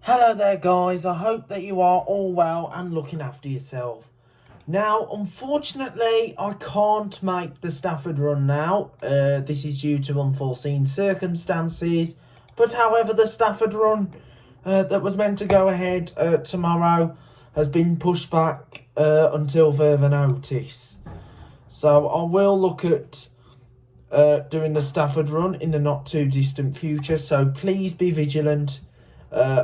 Hello there guys, I hope that you are all well and looking after yourself. Now, unfortunately, I can't make the Stafford run now. This is due to unforeseen circumstances. But however, the Stafford run that was meant to go ahead tomorrow has been pushed back until further notice. So I will look at doing the Stafford run in the not too distant future. So please be vigilant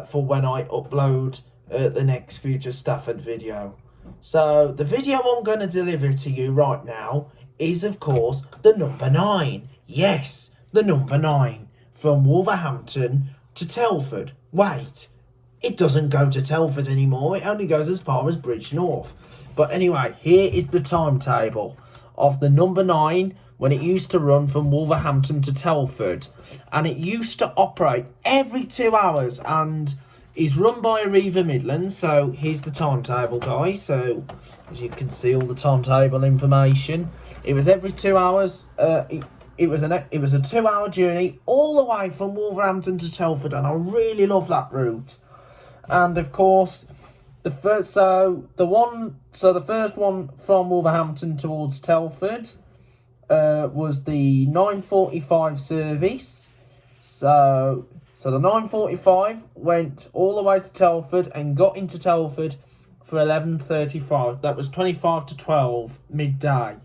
for when I upload the next future Stafford video. So the video I'm going to deliver to you right now is of course the number 9. Yes, the number 9 from Wolverhampton to Telford. Wait, it doesn't go to Telford anymore, it only goes as far as Bridgnorth. But anyway, here is the timetable of the number 9 when it used to run from Wolverhampton to Telford, and it used to operate every 2 hours and is run by Arriva Midlands. So here's the timetable, guys. So as you can see, all the timetable information. It was every 2 hours. It was a 2-hour journey all the way from Wolverhampton to Telford, and I really love that route. And of course, the first one from Wolverhampton towards Telford was the 9:45 service. So the 9:45 went all the way to Telford and got into Telford for 11:35. That was 25 to 12 midday.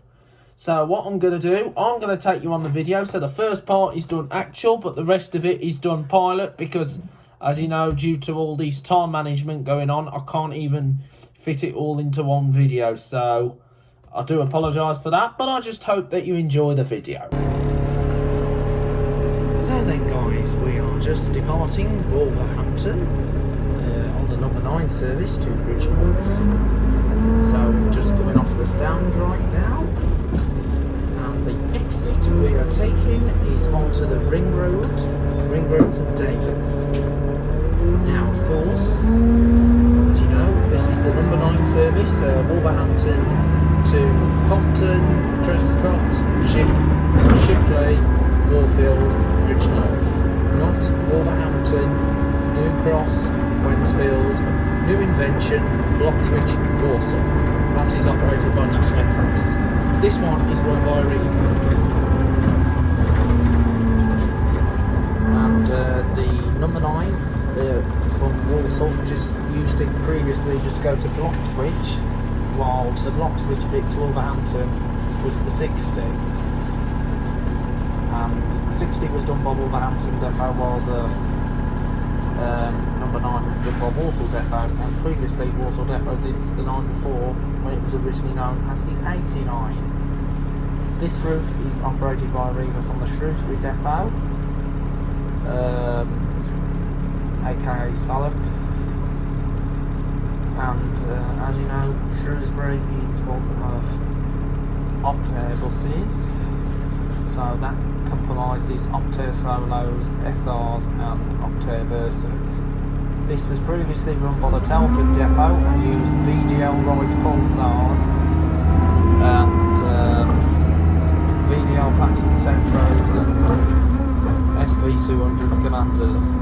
So what I'm going to do, I'm going to take you on the video. So the first part is done actual, but the rest of it is done pilot because, as you know, due to all these time management going on, I can't even fit it all into one video. So I do apologise for that, but I just hope that you enjoy the video. So then guys, we are just departing Wolverhampton on the number 9 service to Bridgnorth. So just coming off the stand right now. And the exit we are taking is onto the Ring Road St David's. Now of course, as you know, this is the number 9 service, Wolverhampton to Compton, Trescott, Shipley, Warfield, Bridgnorth. Not Wolverhampton, New Cross, Wensfield, New Invention, Bloxwich, Walsall. That is operated by National Express. This one is run by Arriva. And the number 9 from Walsall just used to previously just go to Bloxwich, while the Bloxwich bit to Wolverhampton was the 60. And the 60 was done by Wolverhampton Depot, while the number 9 was done by Walsall Depot. And previously Walsall Depot did the 94 when it was originally known as the 89. This route is operated by Arriva from the Shrewsbury Depot, aka Salop. And as you know, Shrewsbury is one of Optare buses, so that comprises Optare Solos, SRs and Optare Versas. This was previously run by the Telford depot and used VDL Ride Pulsars and VDL Paxton Centros and SV200 Commanders.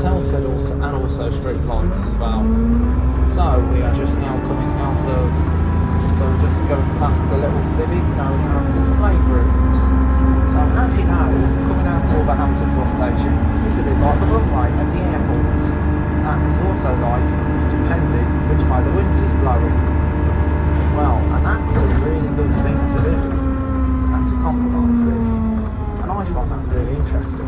Telford also street lights as well. So we are just now coming out of, so we're just going past the little Civic known as the Slade Rooms. So as you know, coming out of Wolverhampton bus station, it is a bit like the runway at the airport. And it's also like, depending which way the wind is blowing as well. And that is a really good thing to do and to compromise with. And I find that really interesting.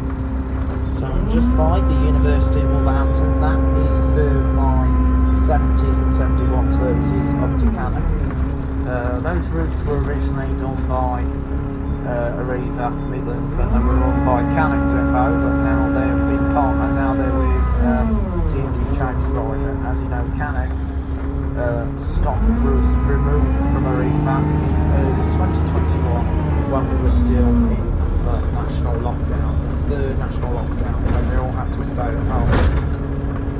So I'm just by the University of Wolverhampton. That is served by 70s and 71 services up to Cannock. Those routes were originally done by Arriva Midlands when they were run by Cannock Depot, but now they've been partnered. Now they're with D&G Chase Rider. As you know, Cannock stock was removed from Arriva in early 2021 when we were still in the national lockdown, the 3rd national lockdown, when we all had to stay at home.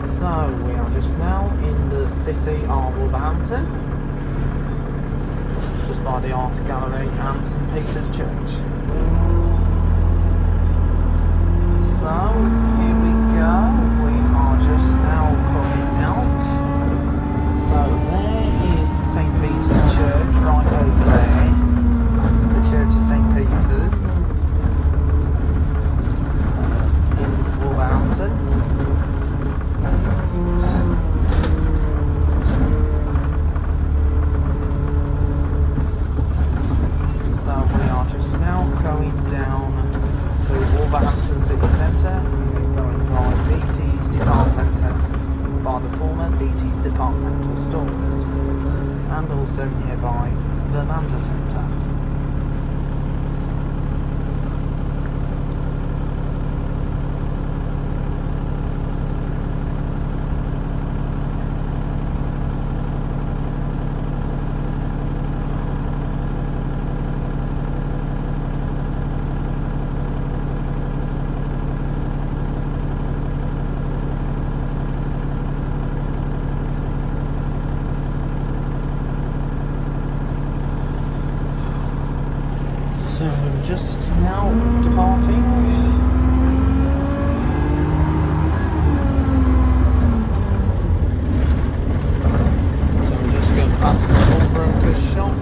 So we are just now in the city of Wolverhampton, just by the Art Gallery and St Peter's Church. So here we go, we are just now coming out. So there is St. Peter's Church right over there, the Church of St. Peter's in Wolverhampton. So we are just now going down through Wolverhampton City Centre. We're going by BT's departmental, by the former BT's departmental stores, and also nearby the Manda Centre. So we're just now departing. So we're just going past the pawnbroker's shop.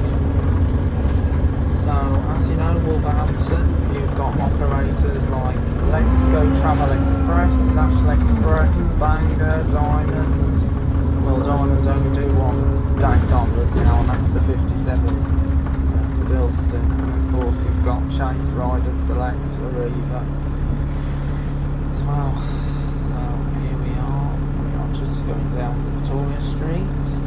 So as you know, Wolverhampton, you've got operators like Let's Go Travel Express, National Express, Bangor, Diamond. Well, Diamond only do one date on route now, and that's the 57 to Bilston. Of course, you've got Chase, Riders, Select, Arriva as well. So here we are just going down Victoria Street.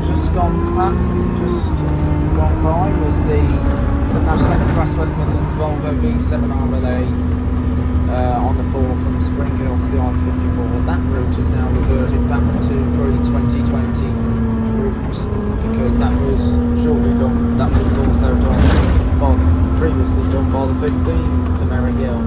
Just gone by was the National Express West Midlands Volvo B7R relay on the 4 from Spring Hill to the I-54. That route is now reverted back to pre-2020 route, because that was shortly done. That was also done by previously done by the 15 to Merry Hill.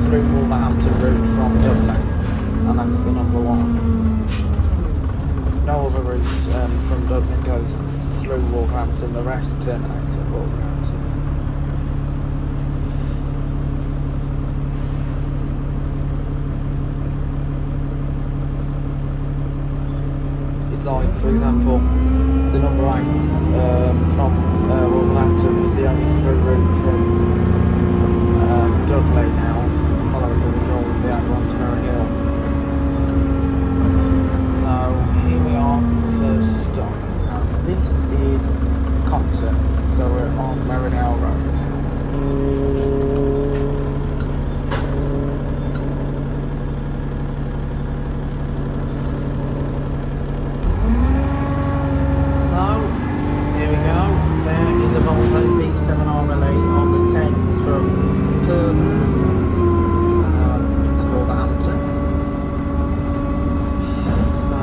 Through Wolverhampton route from Dublin, and that's the number one. No other route from Dublin goes through Wolverhampton, the rest terminate at Wolverhampton. It's like, for example, the number 8 from Wolverhampton is the only through route from Dudley now, following the withdrawal of the A1 to Merry Hill. So here we are, the first stop, and this is Compton, so we're on Merridale Road now. So here we go, there is a Volvo B7R relay on the 10s from Perth to Wolverhampton. So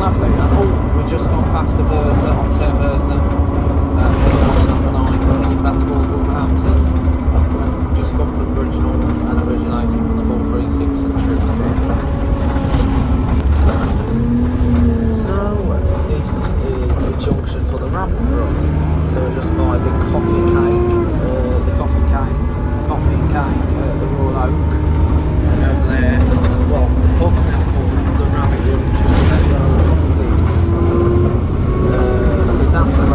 lovely. Oh, we just got past a Versa, onto a Versa. Number 9, heading back towards Wolverhampton. We've just gone from Bridgnorth and originating from the 436 and Shrewsbury. So, this is the junction for the rabbit run. So just by the coffee cake at the Royal Oak. And over there, well, the pub's now called the Rabbit Run, just over opposite. That's the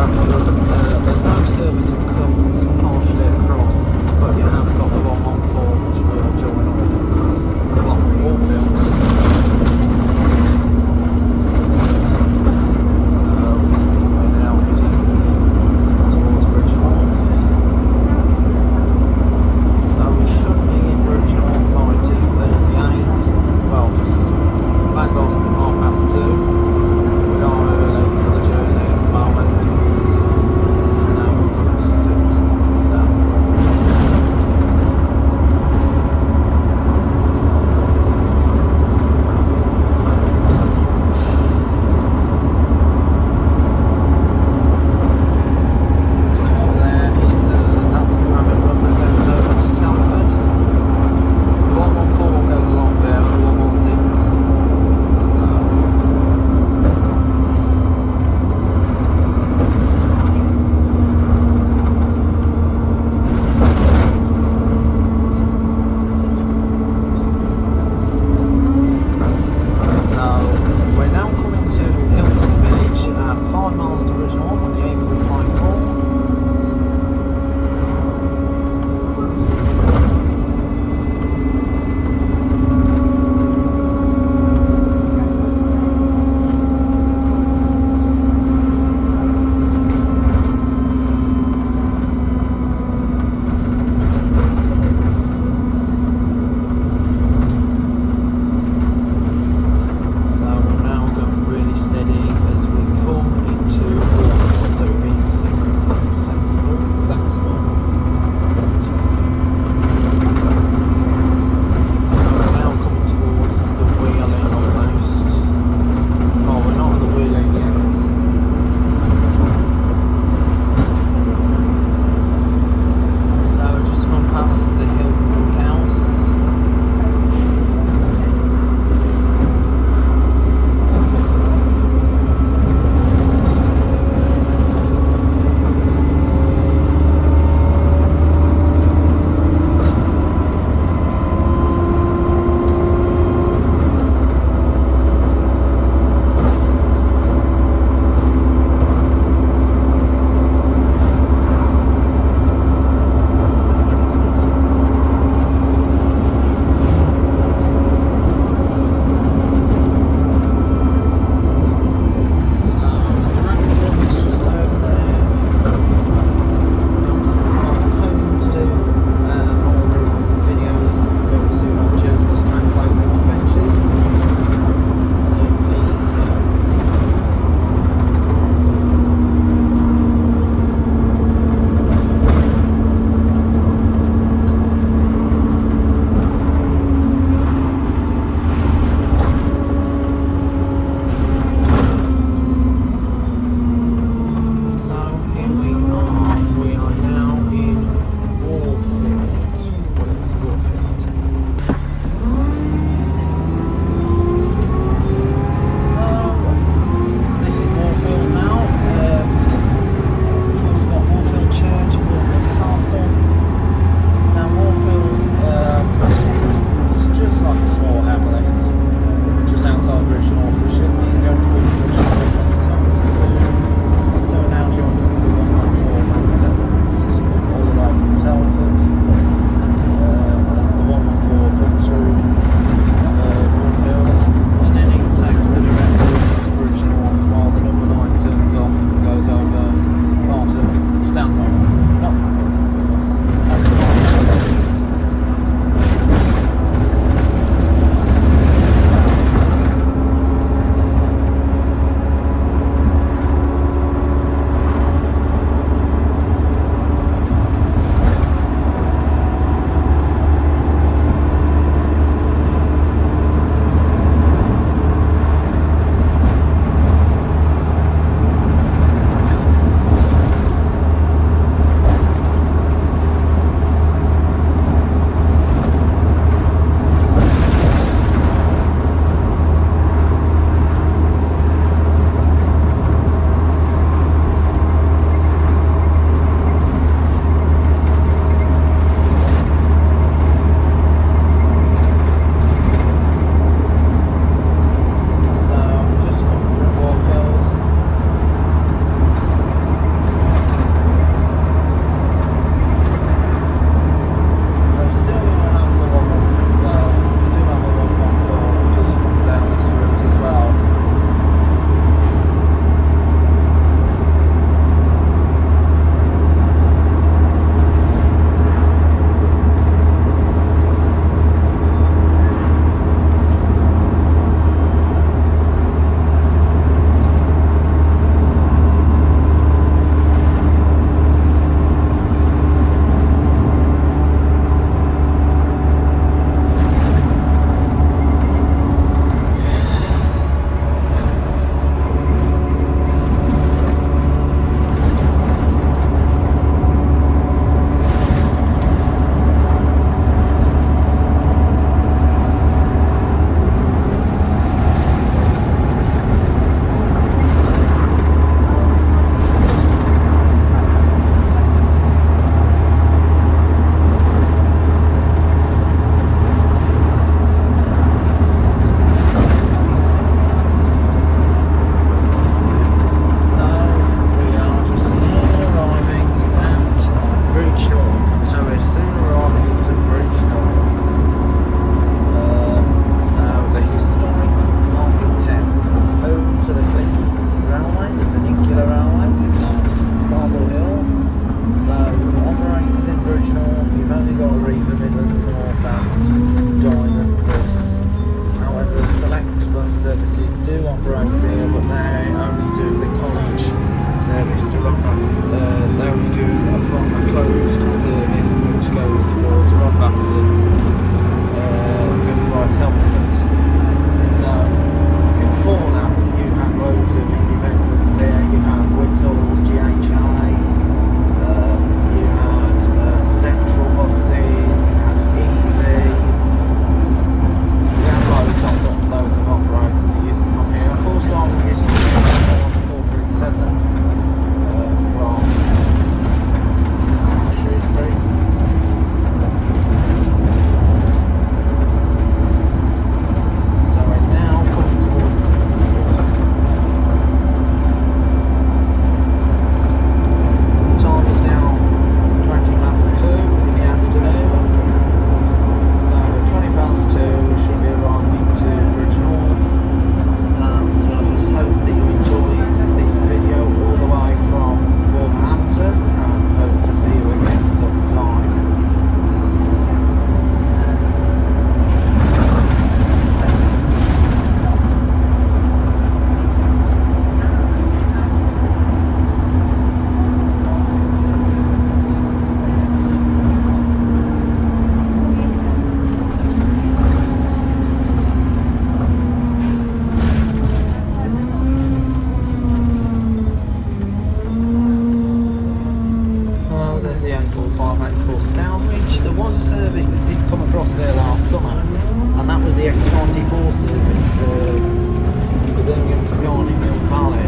one in Mill Valley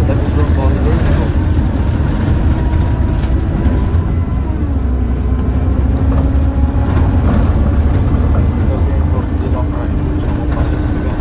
that was run by the Bridgnorth. Still being busted operating Bridgnorth, I just forgot.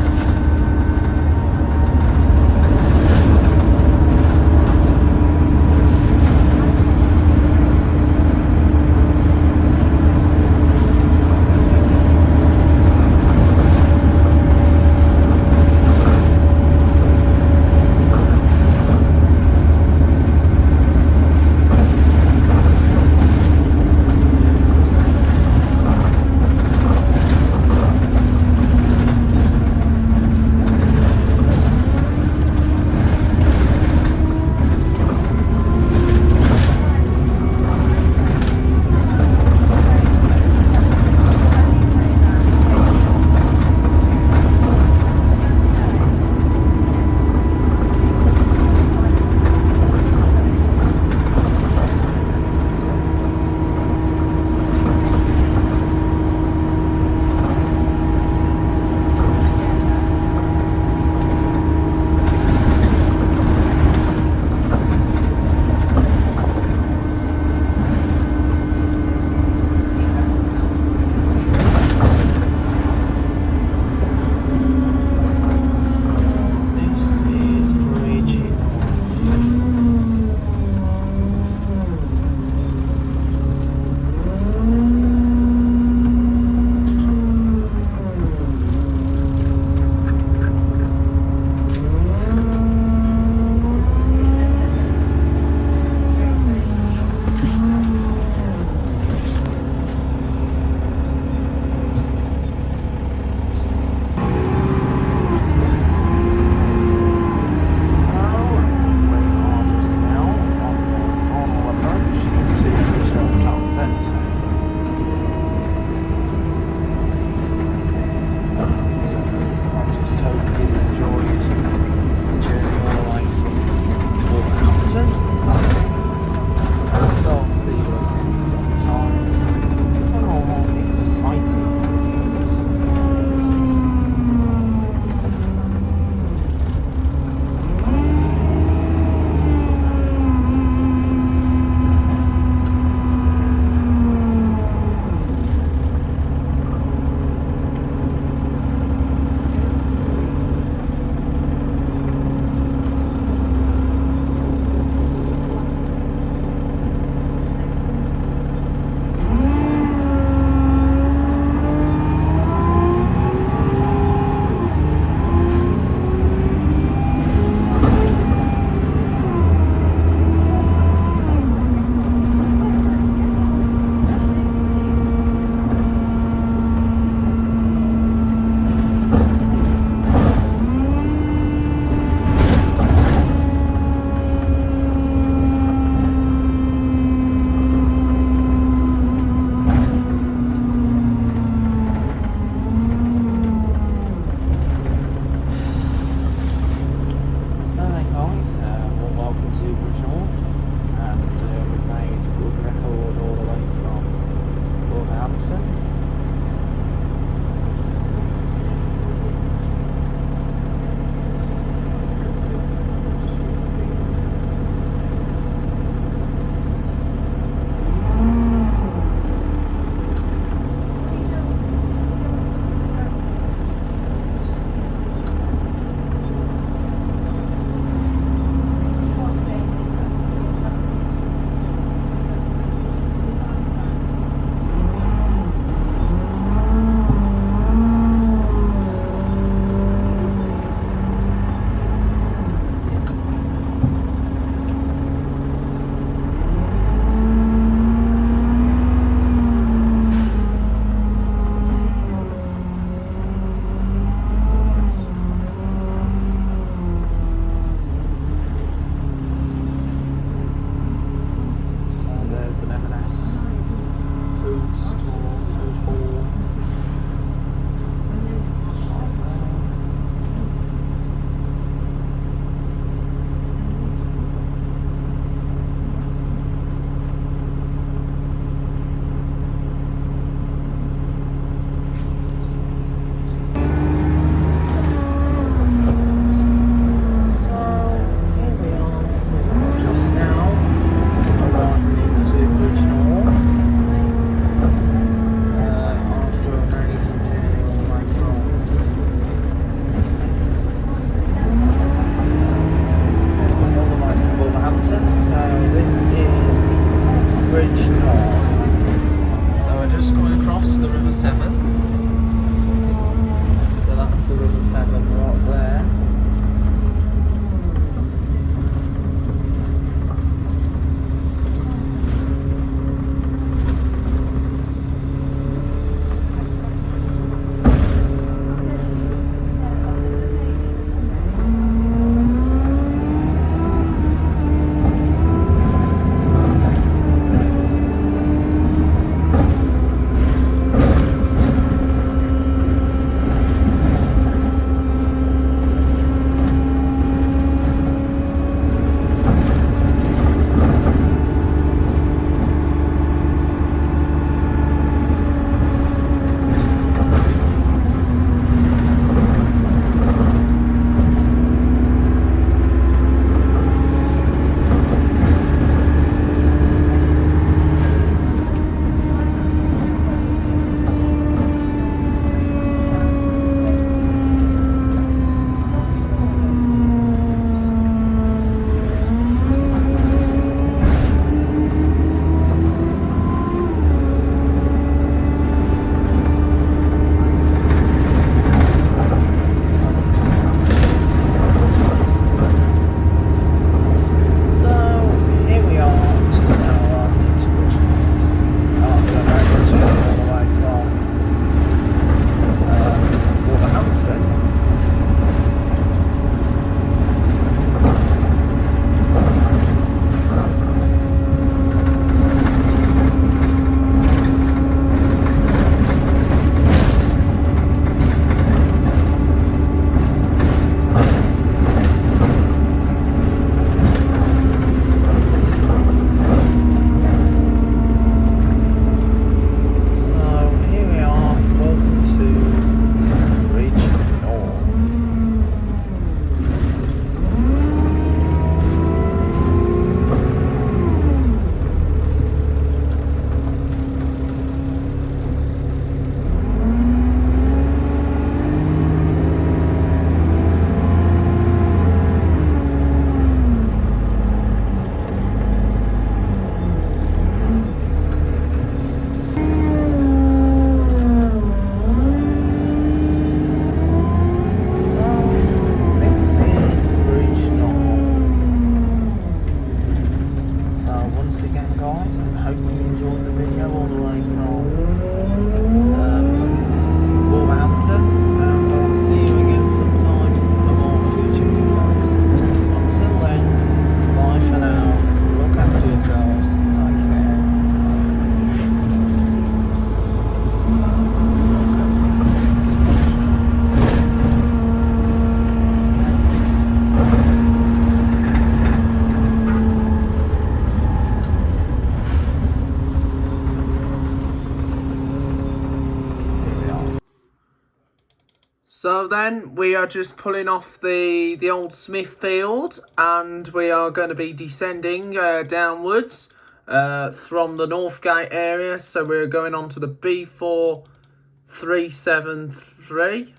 So then we are just pulling off the old Smithfield, and we are going to be descending downwards from the Northgate area. So we're going on to the B4373.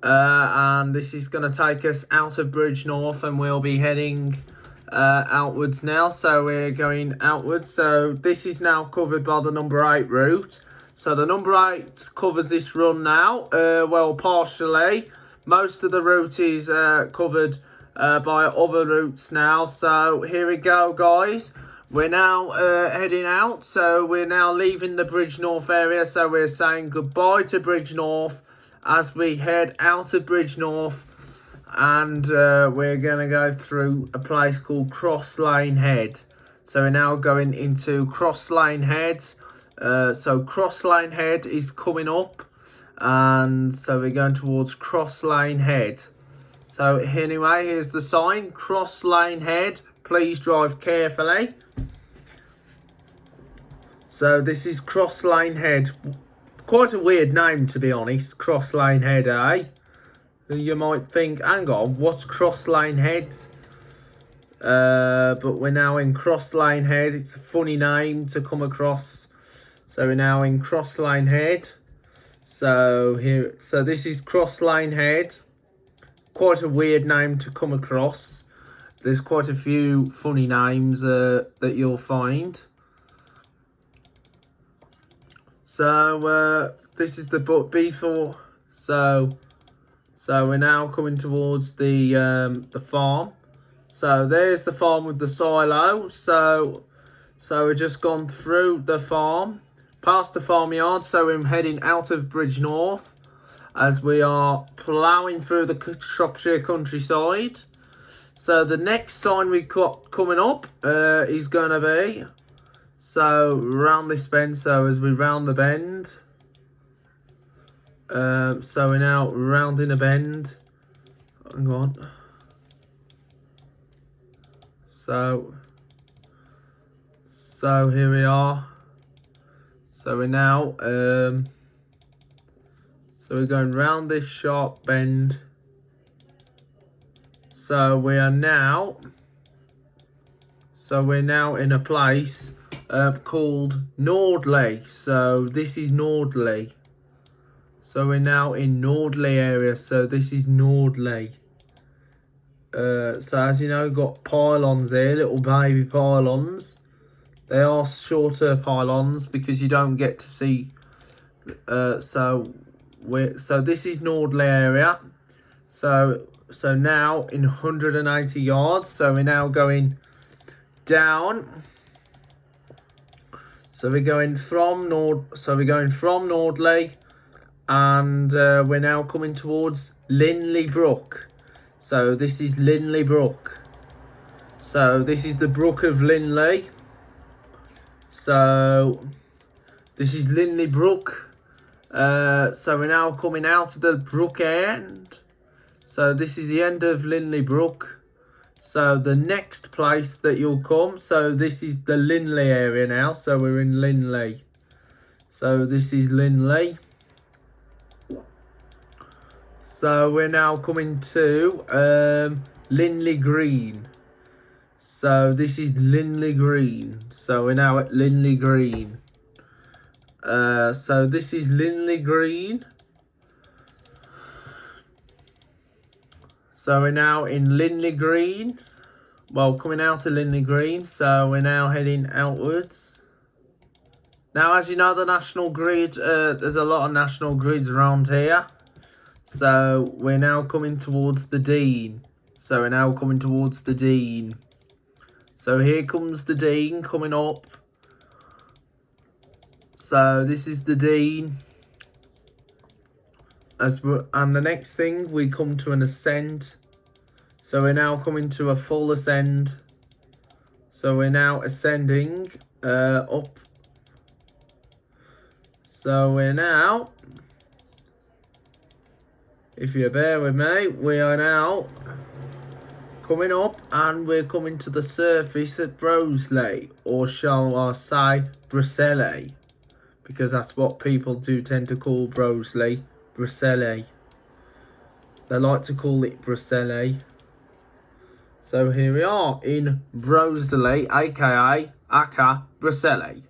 And this is going to take us out of Bridgnorth, and we'll be heading outwards now. So we're going outwards. So this is now covered by the number 8 route. So the number 8 covers this run now. Well, partially. Most of the route is covered by other routes now. So here we go, guys. We're now heading out. So we're now leaving the Bridgnorth area. So we're saying goodbye to Bridgnorth as we head out of Bridgnorth. And we're going to go through a place called Cross Lane Head. So we're now going into Cross Lane Head. So Cross Lane Head is coming up, and so we're going towards Cross Lane Head. So anyway, here's the sign, Cross Lane Head, please drive carefully. So this is Cross Lane Head. Quite a weird name, to be honest, Cross Lane Head, eh? You might think, hang on, what's Cross Lane Head? But we're now in Cross Lane Head. It's a funny name to come across. So we're now in Cross Lane Head. So this is Cross Lane Head. Quite a weird name to come across. There's quite a few funny names that you'll find. So this is the B4. So we're now coming towards the farm. So there's the farm with the silo. So we've just gone through the farm, past the farmyard. So we're heading out of Bridgnorth as we are ploughing through the Shropshire countryside. So the next sign we've got coming up is going to be, so round this bend. So as we round the bend, so we're now rounding a bend. Hang on. So here we are. So we're now, so we're going round this sharp bend. So we're now in a place called Nordley. So this is Nordley. So we're now in Nordley area. So this is Nordley. So as you know, got pylons here, little baby pylons. They are shorter pylons because you don't get to see. So this is Nordley area. So now in 180 yards. So we're now going down. So we're going from Nordley, and we're now coming towards Linley Brook. So this is Linley Brook. So this is the Brook of Linley. So this is Linley Brook. So we're now coming out of the brook end. So this is the end of Linley Brook. So the next place that you'll come, so this is the Linley area now. So we're in Linley. So this is Linley. So we're now coming to Linley Green. So this is Linley Green. So we're now at Linley Green. So this is Linley Green. So we're now in Linley Green. Well, coming out of Linley Green. So we're now heading outwards. Now, as you know, the National Grid, there's a lot of National Grids around here. So we're now coming towards the Dean. So we're now coming towards the Dean. So here comes the Dean coming up. So this is the Dean. And the next thing, we come to an ascent. So we're now coming to a full ascend. So we're now ascending up. So we're now, if you bear with me, we are now coming up, and we're coming to the surface at Broseley, or shall I say Brusseley, because that's what people do tend to call Broseley, Brusseley. They like to call it Brusselli. So here we are in Broseley, aka Aka Brusselli.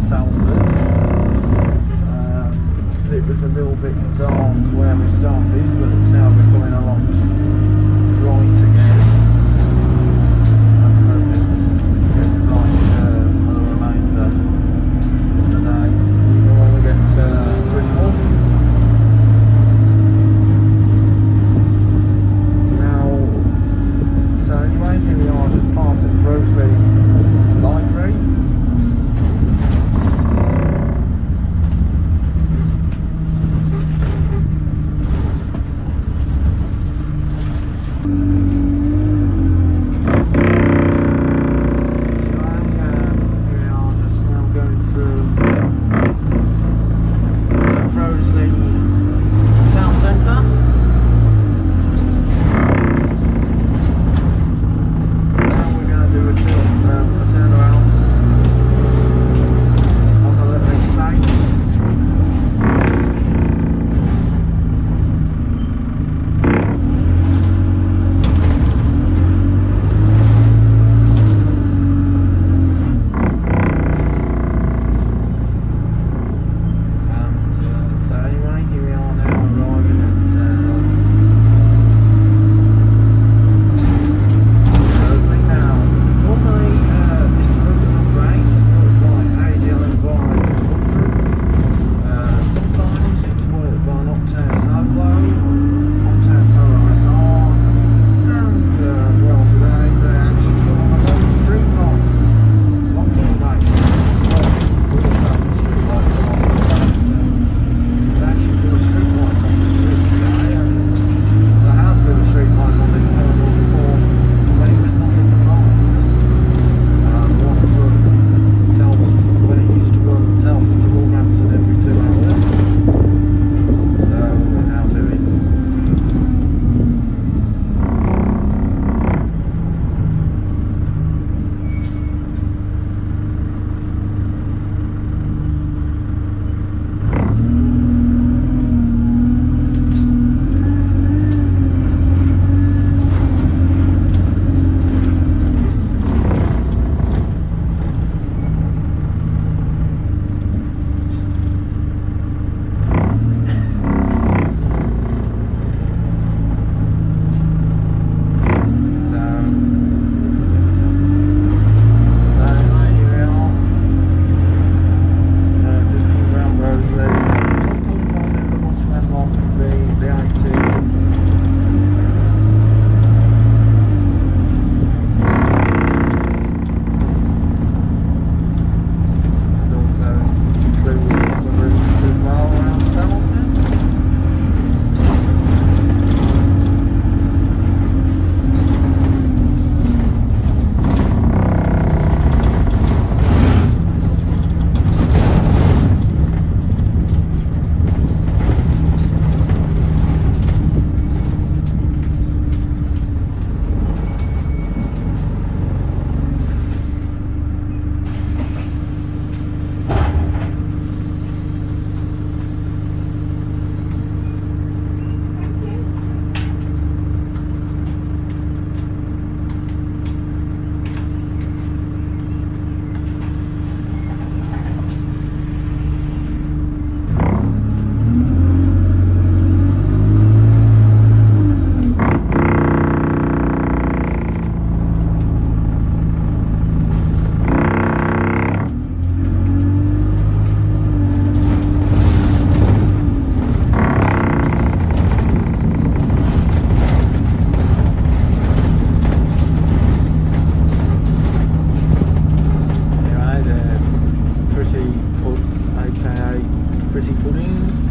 Telford, because it was a little bit dark where we started, but now we're coming along right again. I hope it gets bright for the remainder of the day, even when we get to Bridgnorth. Now, so anyway, here we are just passing Broseley Library. pretty puddings.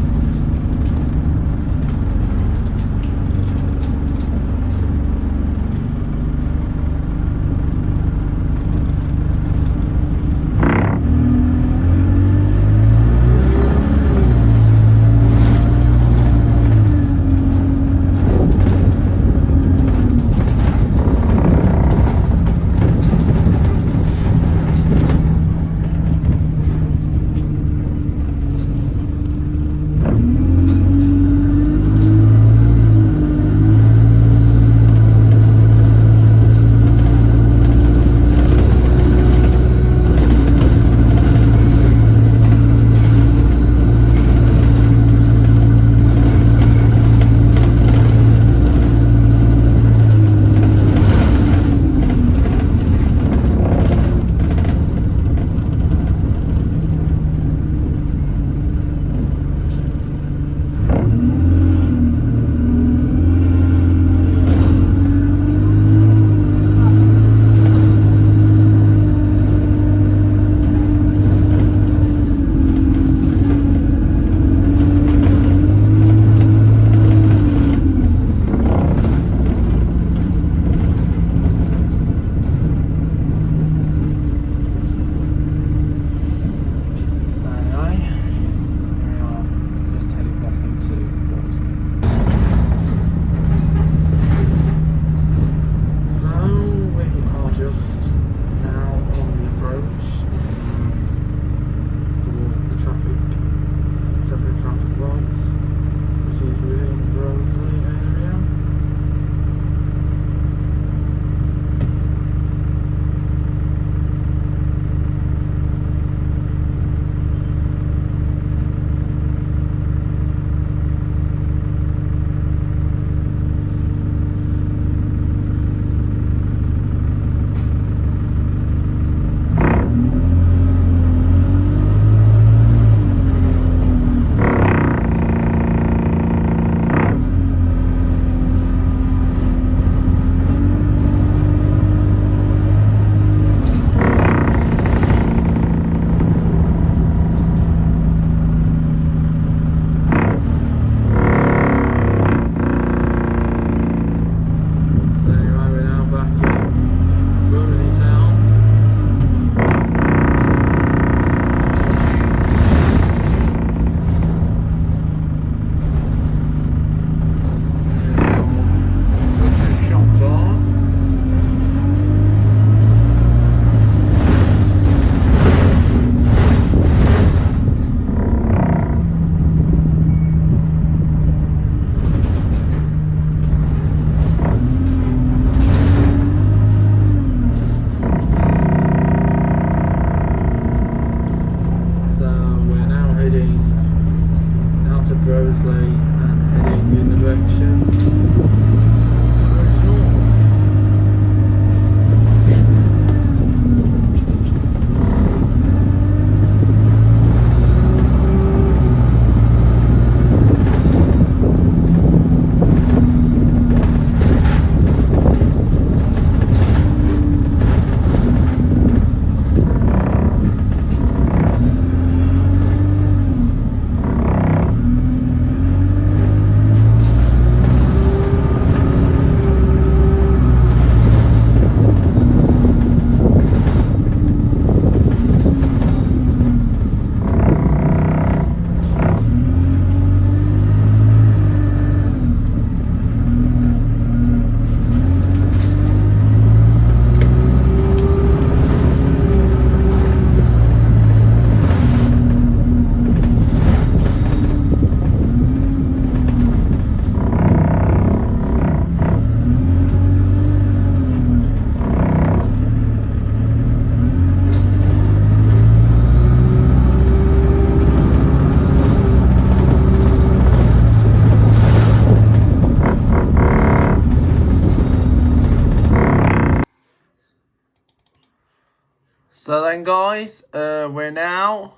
So then guys, we're now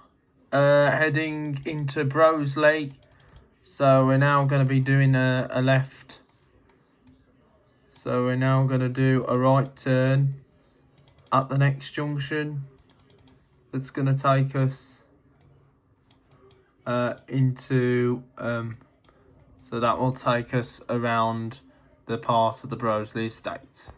heading into Broseley. So we're now going to be doing a left. So we're now going to do a right turn at the next junction. That's going to take us into so that will take us around the part of the Broseley estate.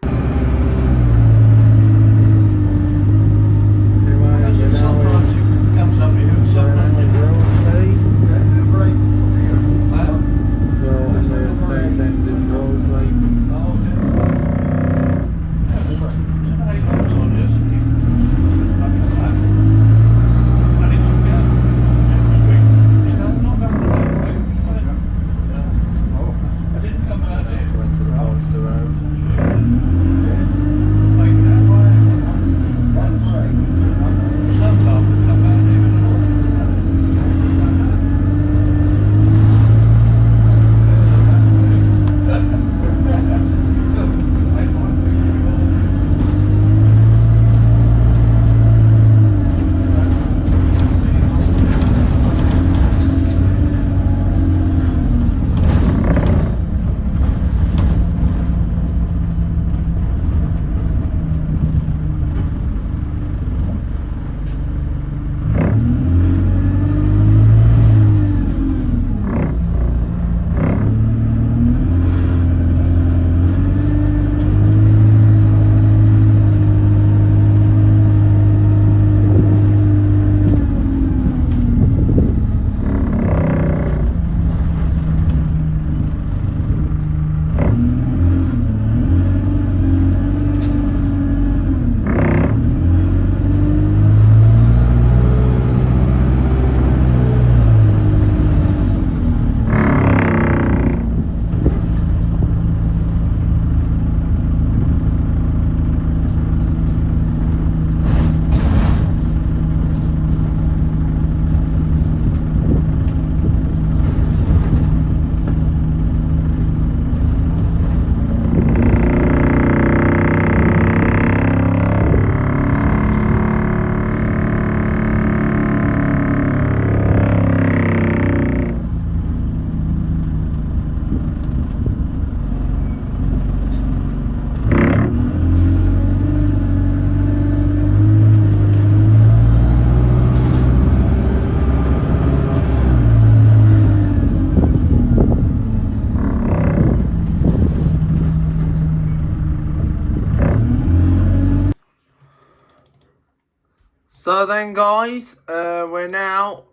So then guys, we're now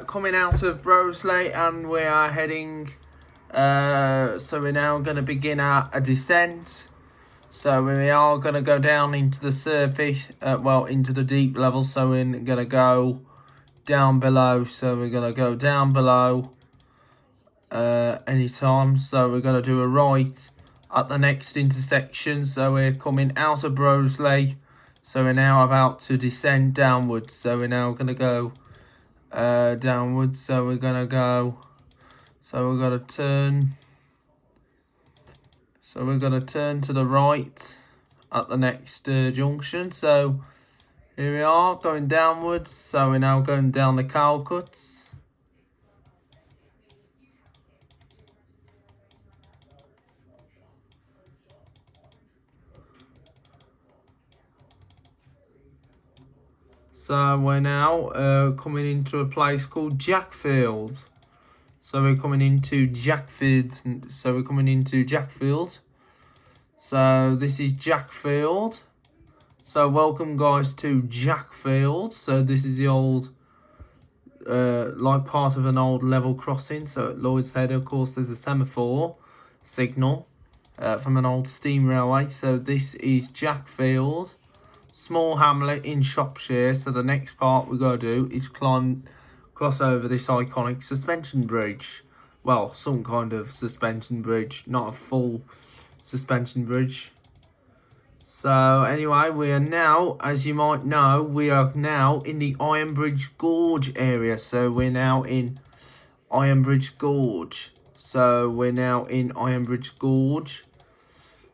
coming out of Broseley and we are heading, so we're now going to begin a descent. So we are going to go down into the surface, well into the deep level, so we're going to go down below. So we're going to go down below anytime. So we're going to do a right at the next intersection. So we're coming out of Broseley. So we're now about to descend downwards. So we're now going to go downwards. So we're going to go. So we're going to turn. So we're going to turn to the right at the next junction. So here we are going downwards. So we're now going down the cow cuts. So we're now coming into a place called Jackfield. So we're coming into Jackfield. So we're coming into Jackfield. So this is Jackfield. So welcome guys to Jackfield. So this is the old, like part of an old level crossing. So at Lloyd's Head, of course, there's a semaphore signal from an old steam railway. So this is Jackfield. Small hamlet in Shropshire. So the next part we got to do is cross over this iconic suspension bridge. Well, some kind of suspension bridge, not a full suspension bridge. So anyway, we are now, as you might know, we are now in the Ironbridge Gorge area. So we're now in Ironbridge Gorge. So we're now in Ironbridge Gorge.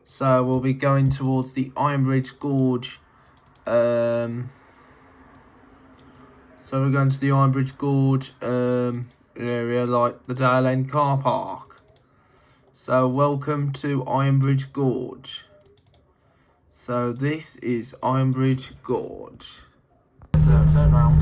So we'll be going towards the Ironbridge Gorge. So we're going to the Ironbridge Gorge area, like the Dale End car park. So welcome to Ironbridge Gorge. So this is Ironbridge Gorge. So turn round.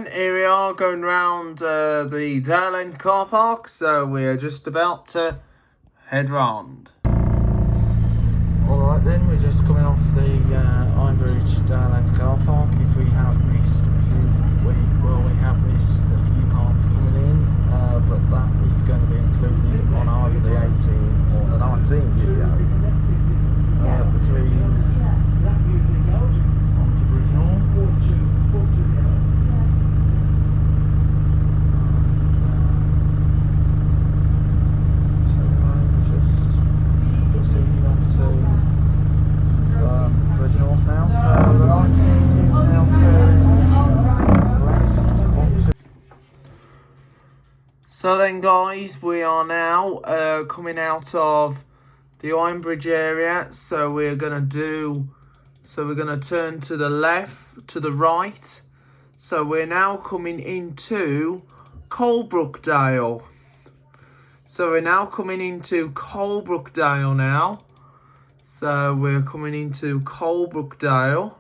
then, here we are going round the Dale End car park, so we're just about to head round. Alright then, we're just coming off the Ironbridge Dale End car park. If we have missed we have missed a few parts coming in, but that is going to be included on either the 18 or the 19 video. Between onto Bridgnorth. So we're just proceeding on to Bridgnorth now. So the 19 is now turning left onto. So then, guys, we are now coming out of the Ironbridge area, so we're gonna turn to the left, to the right. So we're now coming into Coalbrookdale. So we're now coming into Coalbrookdale now. So we're coming into Coalbrookdale.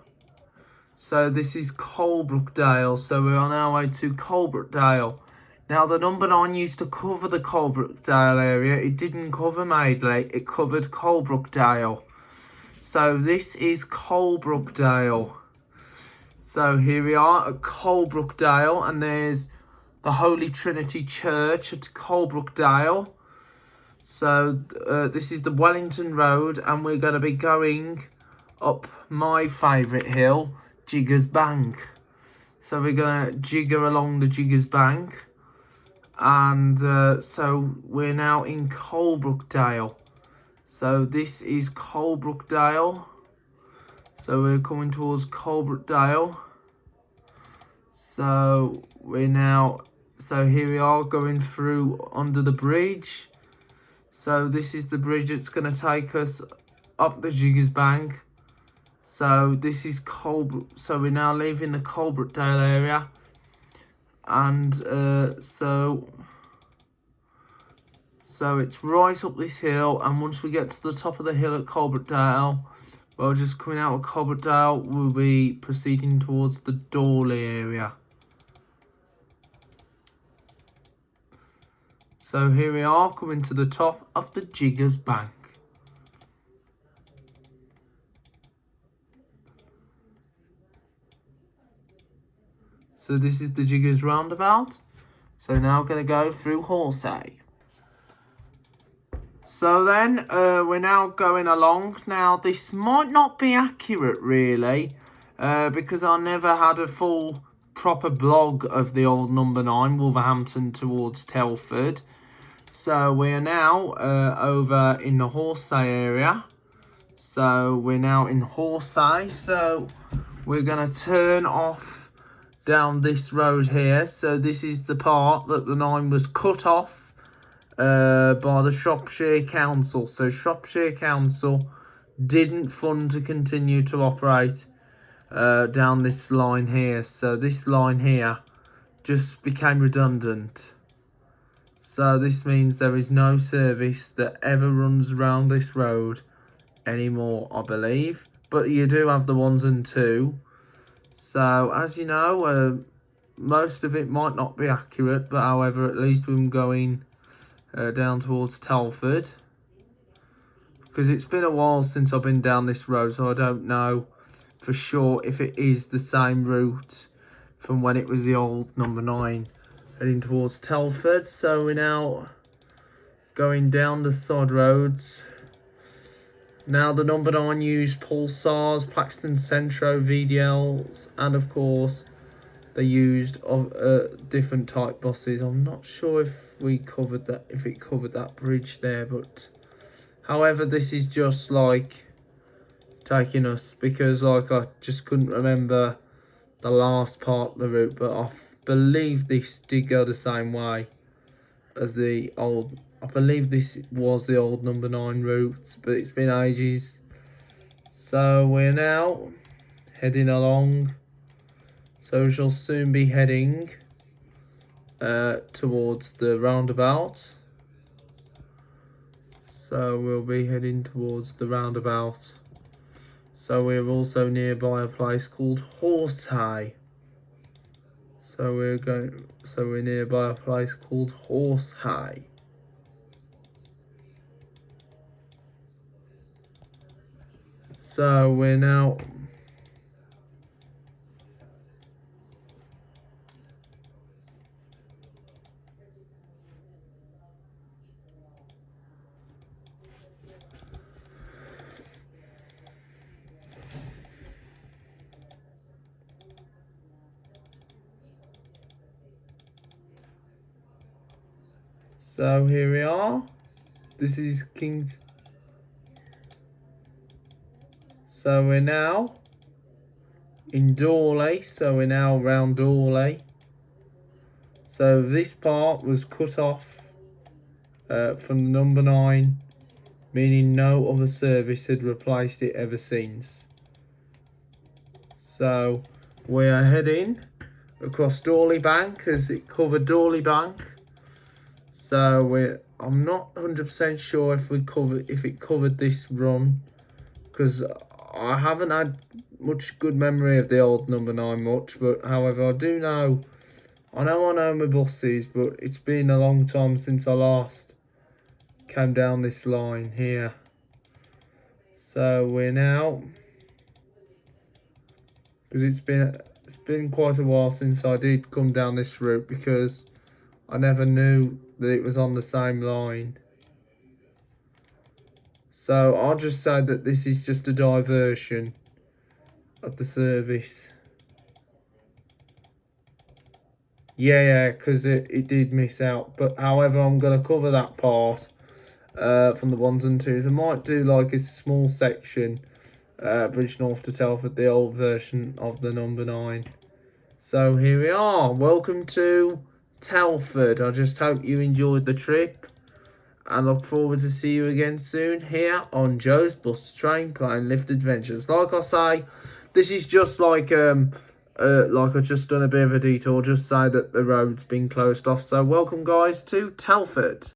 So this is Coalbrookdale. So we are now way to Coalbrookdale. Now, the number 9 used to cover the Coalbrookdale area. It didn't cover Madeley. It covered Coalbrookdale. So this is Coalbrookdale. So here we are at Coalbrookdale. And there's the Holy Trinity Church at Coalbrookdale. So this is the Wellington Road. And we're going to be going up my favourite hill, Jiggers Bank. So we're going to jigger along the Jiggers Bank. And so we're now in Coalbrookdale. So this is Coalbrookdale. So we're coming towards Coalbrookdale. So here we are going through under the bridge. So this is the bridge that's going to take us up the Jiggers Bank. So this is so we're now leaving the Coalbrookdale area. And so it's right up this hill, and once we get to the top of the hill at Coalbrookdale, well, just coming out of Coalbrookdale, we'll be proceeding towards the Dorley area. So here we are, coming to the top of the Jiggers Bank. So this is the Jiggers roundabout. So now we're going to go through Horsey. So then we're now going along. Now this might not be accurate really, because I never had a full proper blog of the old number 9, Wolverhampton towards Telford. So we are now over in the Horsey area. So we're now in Horsey. So we're going to turn off down this road here. So this is the part that the 9 was cut off by the Shropshire Council. So Shropshire Council didn't fund to continue to operate down this line here. So this line here just became redundant. So this means there is no service that ever runs around this road anymore, I believe. But you do have the 1s and 2. So, as you know, most of it might not be accurate, but however, at least I'm going down towards Telford. Because it's been a while since I've been down this road, so I don't know for sure if it is the same route from when it was the old number 9 heading towards Telford. So we're now going down the side roads. Now, the number 9 used Pulsars, Plaxton Centro, VDLs, and of course, they used different type buses. I'm not sure if it covered that bridge there, but however, this is just like taking us, because like I just couldn't remember the last part of the route, but I believe this did go the same way as the old. I believe this was the old number 9 route, but it's been ages. So we're now heading along. So we shall soon be heading towards the roundabout. So we'll be heading towards the roundabout. So we're also nearby a place called Horsey. So we're nearby a place called Horsehay. So we're now. So here we are. This is King's. So we're now in Dorley. So we're now around Dorley. So this part was cut off from the number 9, meaning no other service had replaced it ever since. So we are heading across Dorley Bank as it covered Dorley Bank. So I'm not 100% sure if it covered this run, because I haven't had much good memory of the old number 9 much. But however, I know my buses, but it's been a long time since I last came down this line here. So we're now, because it's been quite a while since I did come down this route, because I never knew that it was on the same line. So I'll just say that this is just a diversion of the service. Yeah, because it did miss out. But however, I'm going to cover that part from the 1s and 2s. I might do like a small section, Bridgnorth to Telford, the old version of the number 9. So here we are. Welcome to Telford. I just hope you enjoyed the trip, and look forward to see you again soon here on Joe's Bus to Train Plane Lift Adventures. Like I say, this is just like I've just done a bit of a detour, just say that the road's been closed off. So welcome guys to Telford.